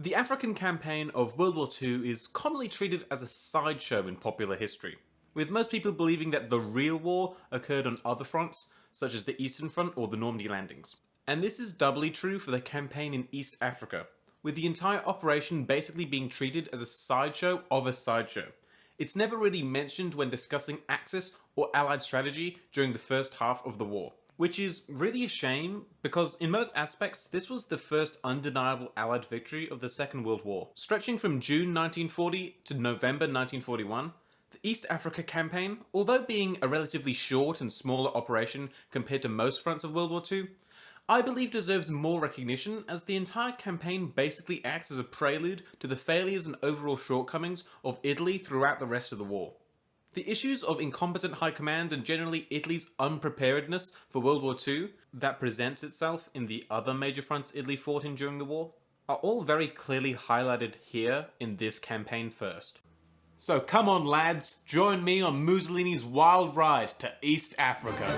The African campaign of World War II is commonly treated as a sideshow in popular history, with most people believing that the real war occurred on other fronts, such as the Eastern Front or the Normandy landings. And this is doubly true for the campaign in East Africa, with the entire operation basically being treated as a sideshow of a sideshow. It's never really mentioned when discussing Axis or Allied strategy during the first half of the war. Which is really a shame, because in most aspects, this was the first undeniable Allied victory of the Second World War. Stretching from June 1940 to November 1941, the East Africa Campaign, although being a relatively short and smaller operation compared to most fronts of World War II, I believe deserves more recognition, as the entire campaign basically acts as a prelude to the failures and overall shortcomings of Italy throughout the rest of the war. The issues of incompetent high command and generally Italy's unpreparedness for World War II that presents itself in the other major fronts Italy fought in during the war are all very clearly highlighted here in this campaign first. So come on lads, join me on Mussolini's wild ride to East Africa.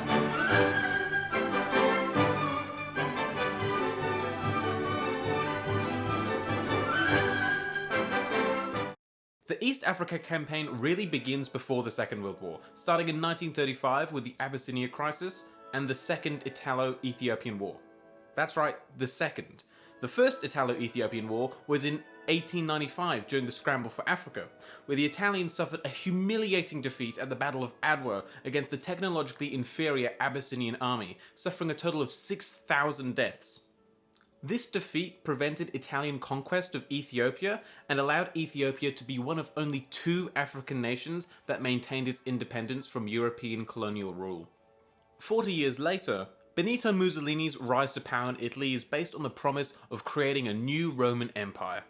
The East Africa campaign really begins before the Second World War, starting in 1935 with the Abyssinia Crisis and the Second Italo-Ethiopian War. That's right, the second. The first Italo-Ethiopian War was in 1895 during the Scramble for Africa, where the Italians suffered a humiliating defeat at the Battle of Adwa against the technologically inferior Abyssinian army, suffering a total of 6,000 deaths. This defeat prevented Italian conquest of Ethiopia and allowed Ethiopia to be one of only two African nations that maintained its independence from European colonial rule. 40 years later, Benito Mussolini's rise to power in Italy is based on the promise of creating a new Roman Empire,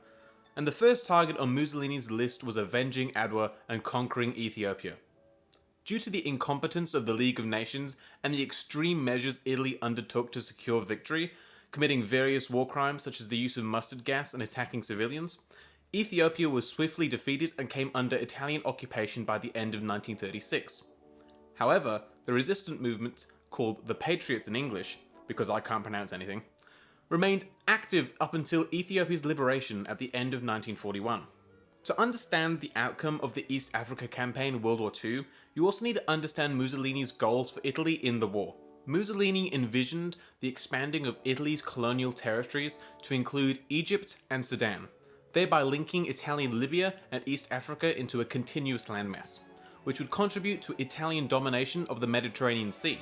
and the first target on Mussolini's list was avenging Adwa and conquering Ethiopia. Due to the incompetence of the League of Nations and the extreme measures Italy undertook to secure victory, committing various war crimes such as the use of mustard gas and attacking civilians, Ethiopia was swiftly defeated and came under Italian occupation by the end of 1936. However, the resistant movement, called the Patriots in English, because I can't pronounce anything, remained active up until Ethiopia's liberation at the end of 1941. To understand the outcome of the East Africa Campaign in World War II, you also need to understand Mussolini's goals for Italy in the war. Mussolini envisioned the expanding of Italy's colonial territories to include Egypt and Sudan, thereby linking Italian Libya and East Africa into a continuous landmass, which would contribute to Italian domination of the Mediterranean Sea.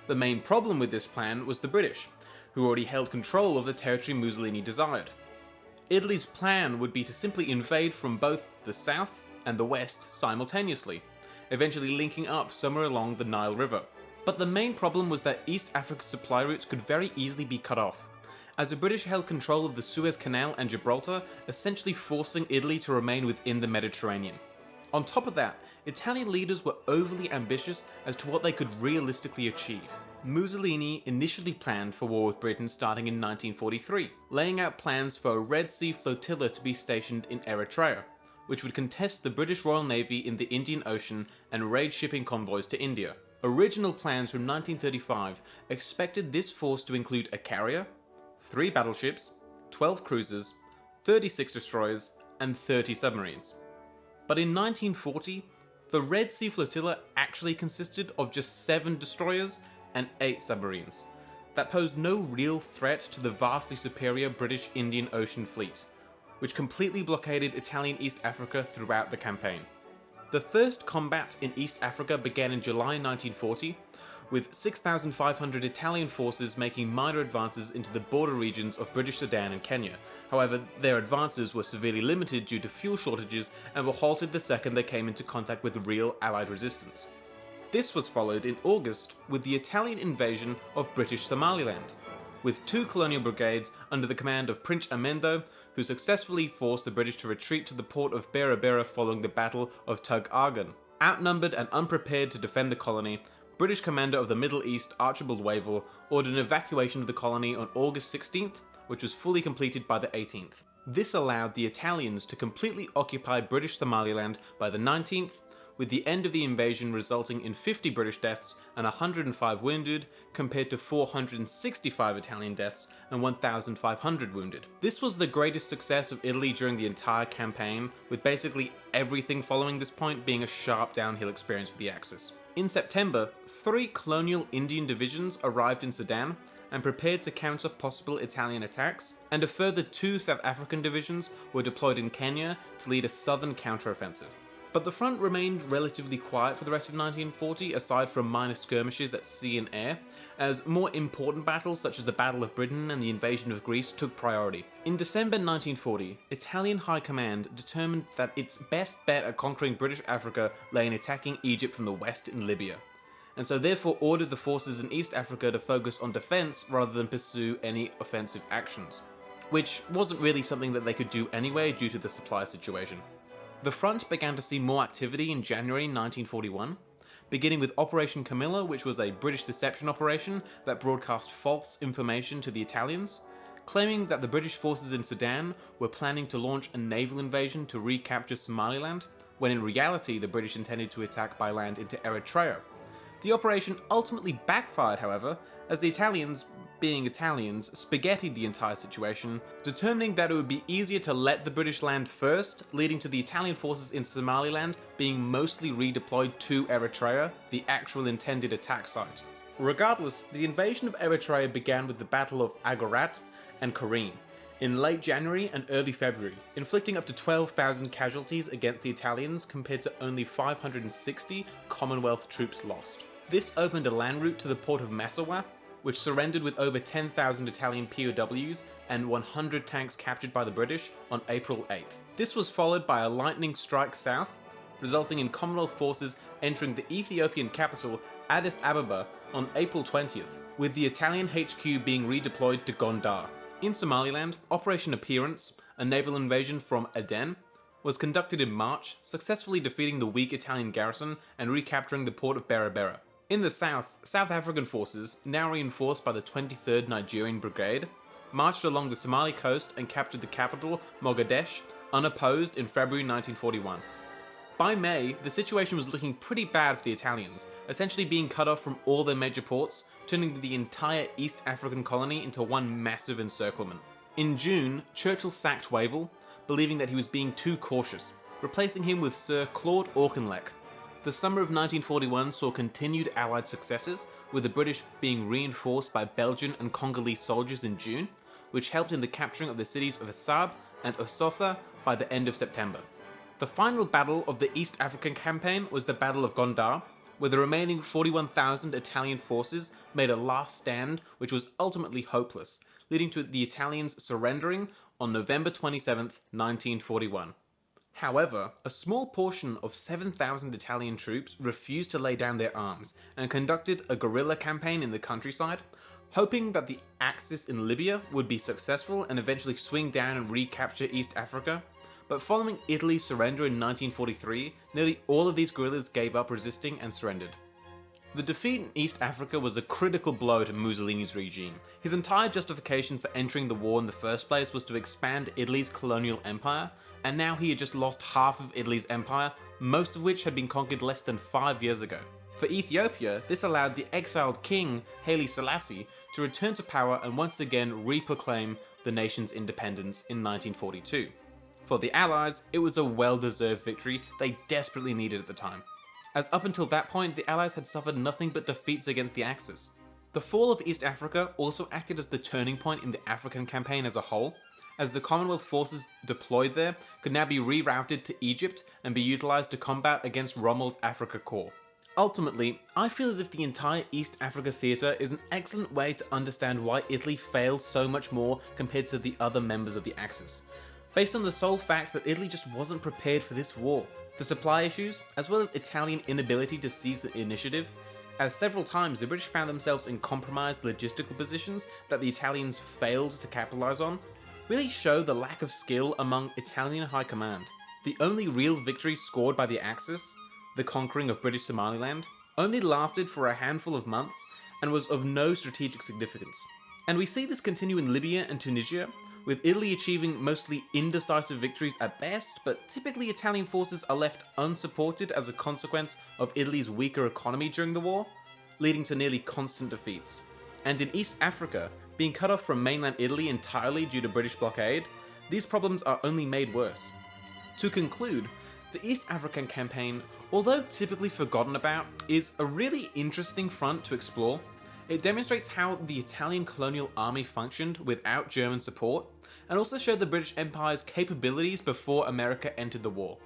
The main problem with this plan was the British, who already held control of the territory Mussolini desired. Italy's plan would be to simply invade from both the south and the west simultaneously, eventually linking up somewhere along the Nile River. But the main problem was that East Africa's supply routes could very easily be cut off, as the British held control of the Suez Canal and Gibraltar, essentially forcing Italy to remain within the Mediterranean. On top of that, Italian leaders were overly ambitious as to what they could realistically achieve. Mussolini initially planned for war with Britain starting in 1943, laying out plans for a Red Sea flotilla to be stationed in Eritrea, which would contest the British Royal Navy in the Indian Ocean and raid shipping convoys to India. Original plans from 1935 expected this force to include a carrier, 3 battleships, 12 cruisers, 36 destroyers, and 30 submarines. But in 1940, the Red Sea flotilla actually consisted of just 7 destroyers and 8 submarines, that posed no real threat to the vastly superior British Indian Ocean fleet, which completely blockaded Italian East Africa throughout the campaign. The first combat in East Africa began in July 1940, with 6,500 Italian forces making minor advances into the border regions of British Sudan and Kenya. However, their advances were severely limited due to fuel shortages and were halted the second they came into contact with real Allied resistance. This was followed in August with the Italian invasion of British Somaliland, with 2 colonial brigades under the command of Prince Amendo, who successfully forced the British to retreat to the port of Beira following the Battle of Tug Argon. Outnumbered and unprepared to defend the colony, British commander of the Middle East Archibald Wavell ordered an evacuation of the colony on August 16th, which was fully completed by the 18th. This allowed the Italians to completely occupy British Somaliland by the 19th, with the end of the invasion resulting in 50 British deaths and 105 wounded, compared to 465 Italian deaths and 1,500 wounded. This was the greatest success of Italy during the entire campaign, with basically everything following this point being a sharp downhill experience for the Axis. In September, 3 colonial Indian divisions arrived in Sudan and prepared to counter possible Italian attacks, and a further 2 South African divisions were deployed in Kenya to lead a southern counteroffensive. But the front remained relatively quiet for the rest of 1940, aside from minor skirmishes at sea and air, as more important battles such as the Battle of Britain and the invasion of Greece took priority. In December 1940, Italian High Command determined that its best bet at conquering British Africa lay in attacking Egypt from the west in Libya, and so therefore ordered the forces in East Africa to focus on defense rather than pursue any offensive actions, which wasn't really something that they could do anyway due to the supply situation. The front began to see more activity in January 1941, beginning with Operation Camilla, which was a British deception operation that broadcast false information to the Italians, claiming that the British forces in Sudan were planning to launch a naval invasion to recapture Somaliland, when in reality the British intended to attack by land into Eritrea. The operation ultimately backfired, however, as the Italians, being Italians, spaghettied the entire situation, determining that it would be easier to let the British land first, leading to the Italian forces in Somaliland being mostly redeployed to Eritrea, the actual intended attack site. Regardless, the invasion of Eritrea began with the Battle of Agarat and Kareen in late January and early February, inflicting up to 12,000 casualties against the Italians compared to only 560 Commonwealth troops lost. This opened a land route to the port of Massawa, which surrendered with over 10,000 Italian POWs and 100 tanks captured by the British on April 8th. This was followed by a lightning strike south, resulting in Commonwealth forces entering the Ethiopian capital Addis Ababa on April 20th, with the Italian HQ being redeployed to Gondar. In Somaliland, Operation Appearance, a naval invasion from Aden, was conducted in March, successfully defeating the weak Italian garrison and recapturing the port of Berbera. In the south, South African forces, now reinforced by the 23rd Nigerian Brigade, marched along the Somali coast and captured the capital, Mogadishu, unopposed in February 1941. By May, the situation was looking pretty bad for the Italians, essentially being cut off from all their major ports, turning the entire East African colony into one massive encirclement. In June, Churchill sacked Wavell, believing that he was being too cautious, replacing him with Sir Claude Auchinleck. The summer of 1941 saw continued Allied successes, with the British being reinforced by Belgian and Congolese soldiers in June, which helped in the capturing of the cities of Assab and Ososa by the end of September. The final battle of the East African campaign was the Battle of Gondar, where the remaining 41,000 Italian forces made a last stand which was ultimately hopeless, leading to the Italians surrendering on November 27, 1941. However, a small portion of 7,000 Italian troops refused to lay down their arms and conducted a guerrilla campaign in the countryside, hoping that the Axis in Libya would be successful and eventually swing down and recapture East Africa. But following Italy's surrender in 1943, nearly all of these guerrillas gave up resisting and surrendered. The defeat in East Africa was a critical blow to Mussolini's regime. His entire justification for entering the war in the first place was to expand Italy's colonial empire, and now he had just lost half of Italy's empire, most of which had been conquered less than 5 years ago. For Ethiopia, this allowed the exiled king, Haile Selassie, to return to power and once again reproclaim the nation's independence in 1942. For the Allies, it was a well-deserved victory they desperately needed at the time, as up until that point the Allies had suffered nothing but defeats against the Axis. The fall of East Africa also acted as the turning point in the African campaign as a whole, as the Commonwealth forces deployed there could now be rerouted to Egypt and be utilised to combat against Rommel's Afrika Korps. Ultimately, I feel as if the entire East Africa theatre is an excellent way to understand why Italy failed so much more compared to the other members of the Axis, based on the sole fact that Italy just wasn't prepared for this war. The supply issues, as well as Italian inability to seize the initiative, as several times the British found themselves in compromised logistical positions that the Italians failed to capitalise on, really show the lack of skill among Italian high command. The only real victory scored by the Axis, the conquering of British Somaliland, only lasted for a handful of months and was of no strategic significance. And we see this continue in Libya and Tunisia, with Italy achieving mostly indecisive victories at best, but typically Italian forces are left unsupported as a consequence of Italy's weaker economy during the war, leading to nearly constant defeats. And in East Africa, being cut off from mainland Italy entirely due to British blockade, these problems are only made worse. To conclude, the East African campaign, although typically forgotten about, is a really interesting front to explore. It demonstrates how the Italian colonial army functioned without German support, and also showed the British Empire's capabilities before America entered the war.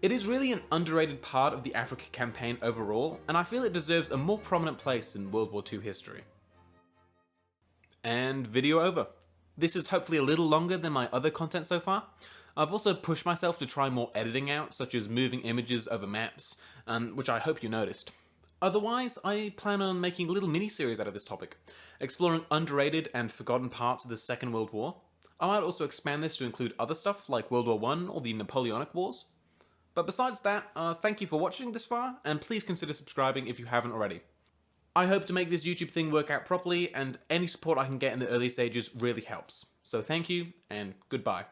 It is really an underrated part of the Africa campaign overall, and I feel it deserves a more prominent place in World War II history. And video over. This is hopefully a little longer than my other content so far. I've also pushed myself to try more editing out, such as moving images over maps, which I hope you noticed. Otherwise, I plan on making a little mini-series out of this topic, exploring underrated and forgotten parts of the Second World War. I might also expand this to include other stuff like World War I or the Napoleonic Wars. But besides that, thank you for watching this far, and please consider subscribing if you haven't already. I hope to make this YouTube thing work out properly, and any support I can get in the early stages really helps. So thank you, and goodbye.